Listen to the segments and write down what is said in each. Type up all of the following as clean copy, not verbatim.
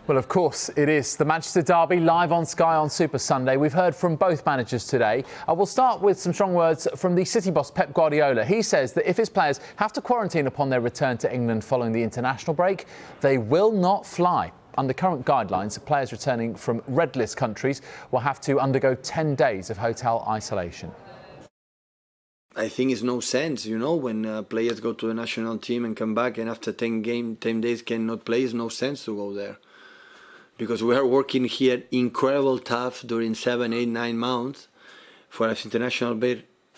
Well, of course, it is the Manchester derby live on Sky on Super Sunday. We've heard from both managers today. We'll start with some strong words from the City boss, Pep Guardiola. He says that if his players have to quarantine upon their return to England following the international break, they will not fly. Under current guidelines, players returning from red list countries will have to undergo 10 days of hotel isolation. I think it's no sense, when players go to the national team and come back and after 10 days cannot play, it's no sense to go there. Because we are working here incredible tough during 7, 8, 9 months. For us international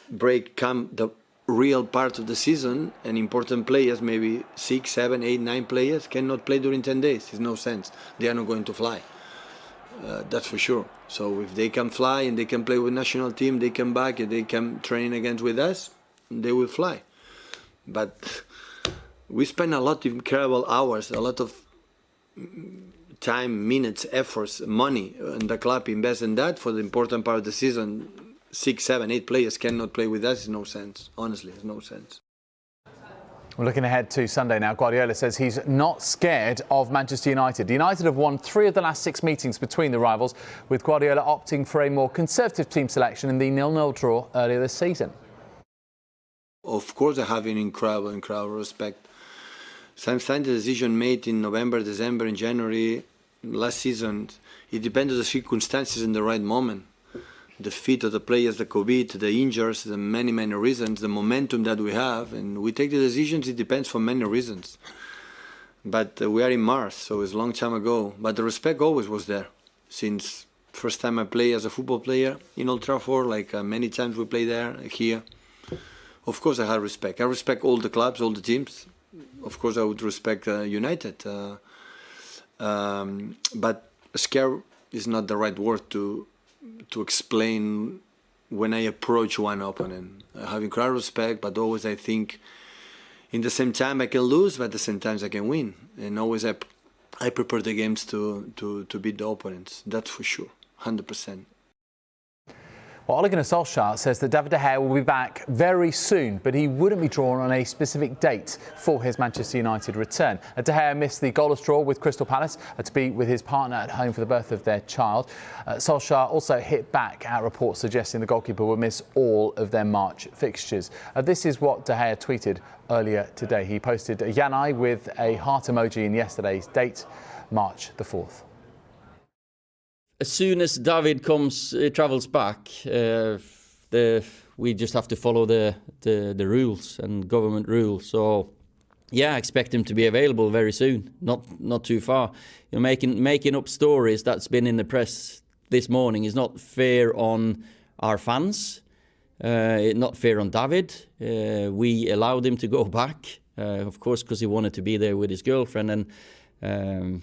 break come the real part of the season, and important players, maybe 6, 7, 8, 9 players, cannot play during 10 days. It's no sense. They are not going to fly. That's for sure. So if they can fly and they can play with national team, they come back and they can train again with us, they will fly. But we spend a lot of incredible hours, a lot of time, minutes, efforts, money, and the club invests in that for the important part of the season. 6, 7, 8 players cannot play with us. It's no sense. Honestly, it's no sense. We're looking ahead to Sunday now. Guardiola says he's not scared of Manchester United. United have won 3 of the last 6 meetings between the rivals, with Guardiola opting for a more conservative team selection in the 0-0 draw earlier this season. Of course, I have an incredible respect. Sometimes the decision made in November, December, and January last season, it depends on the circumstances in the right moment. The fit of the players, the COVID, the injuries, the many reasons, the momentum that we have, and we take the decisions, it depends for many reasons. But we are in March, so it's a long time ago. But the respect always was there. Since first time I play as a football player in Old Trafford, like many times we play there, here. Of course I have respect. I respect all the clubs, all the teams. Of course I would respect United. But scare is not the right word to explain when I approach one opponent. I have incredible respect, but always I think in the same time I can lose, but at the same time I can win. And always I prepare the games to beat the opponents. That's for sure, 100%. Well, Ole Gunnar Solskjaer says that David Da Gea will be back very soon, but he wouldn't be drawn on a specific date for his Manchester United return. Da Gea missed the goalless draw with Crystal Palace to be with his partner at home for the birth of their child. Solskjaer also hit back at reports suggesting the goalkeeper will miss all of their March fixtures. This is what Da Gea tweeted earlier today. He posted a Yanai with a heart emoji in yesterday's date, March the 4th. As soon as David travels back, we just have to follow the rules and government rules. So, yeah, I expect him to be available very soon. Not too far. Making up stories that's been in the press this morning is not fair on our fans. Not fair on David. We allowed him to go back, of course, because he wanted to be there with his girlfriend, and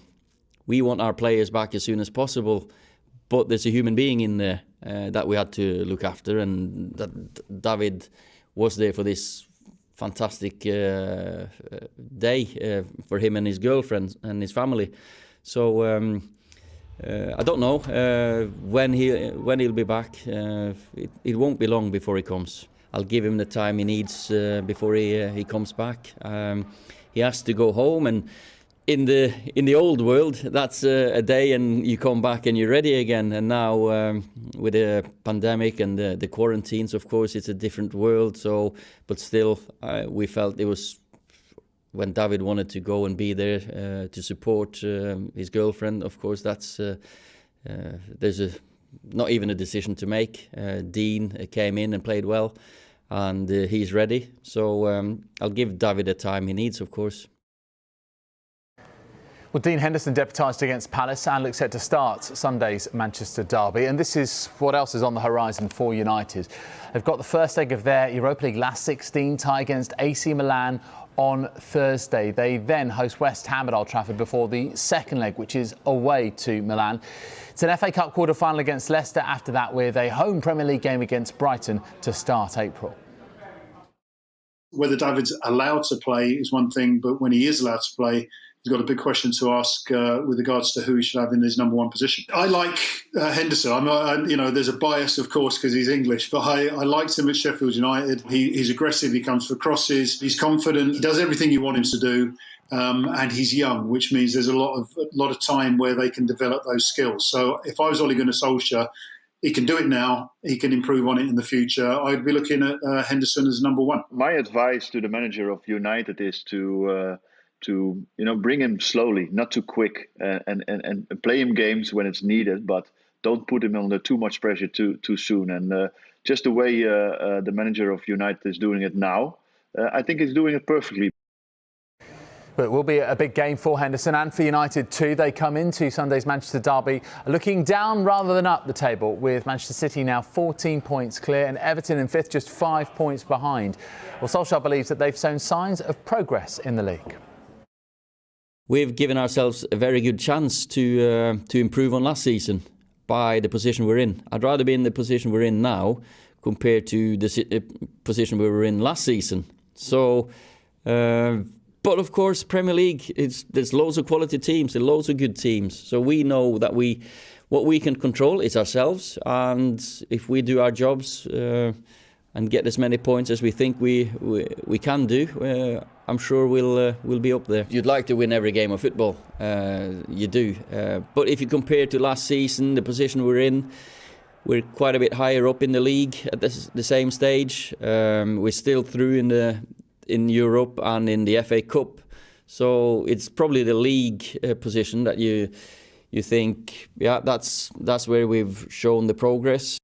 we want our players back as soon as possible. But there's a human being in there that we had to look after, and that David was there for this fantastic day for him and his girlfriend and his family. So I don't know when he'll be back. It won't be long before he comes. I'll give him the time he needs before he comes back. He has to go home, and in the old world, that's a day and you come back and you're ready again. And now with the pandemic and the quarantines, of course, it's a different world. So, but still, we felt it was when David wanted to go and be there to support his girlfriend. Of course, that's there's not even a decision to make. Dean came in and played well, and he's ready. So I'll give David the time he needs, of course. Well, Dean Henderson deputised against Palace and looks set to start Sunday's Manchester derby. And this is what else is on the horizon for United. They've got the first leg of their Europa League last 16 tie against AC Milan on Thursday. They then host West Ham at Old Trafford before the second leg, which is away to Milan. It's an FA Cup quarter-final against Leicester after that, with a home Premier League game against Brighton to start April. Whether David's allowed to play is one thing, but when he is allowed to play, he's got a big question to ask with regards to who he should have in his number one position. I like Henderson. There's a bias, of course, because he's English, but I liked him at Sheffield United. He's aggressive. He comes for crosses. He's confident. He does everything you want him to do. and he's young, which means there's a lot of time where they can develop those skills. So if I was Ole Gunnar Solskjaer, he can do it now. He can improve on it in the future. I'd be looking at Henderson as number one. My advice to the manager of United is to bring him slowly, not too quick, and play him games when it's needed, but don't put him under too much pressure too soon. And just the way the manager of United is doing it now, I think he's doing it perfectly. But it will be a big game for Henderson and for United too. They come into Sunday's Manchester derby looking down rather than up the table, with Manchester City now 14 points clear and Everton in fifth, just 5 points behind. Well, Solskjaer believes that they've shown signs of progress in the league. We've given ourselves a very good chance to improve on last season by the position we're in. I'd rather be in the position we're in now compared to the position we were in last season. So. But of course, Premier League, there's loads of quality teams, there's loads of good teams. So we know that what we can control is ourselves, and if we do our jobs and get as many points as we think we can do, I'm sure we'll be up there. You'd like to win every game of football, you do. But if you compare to last season, the position we're in, we're quite a bit higher up in the league at the same stage. We're still through in Europe and in the FA Cup, so it's probably the league position that you think, yeah, that's where we've shown the progress.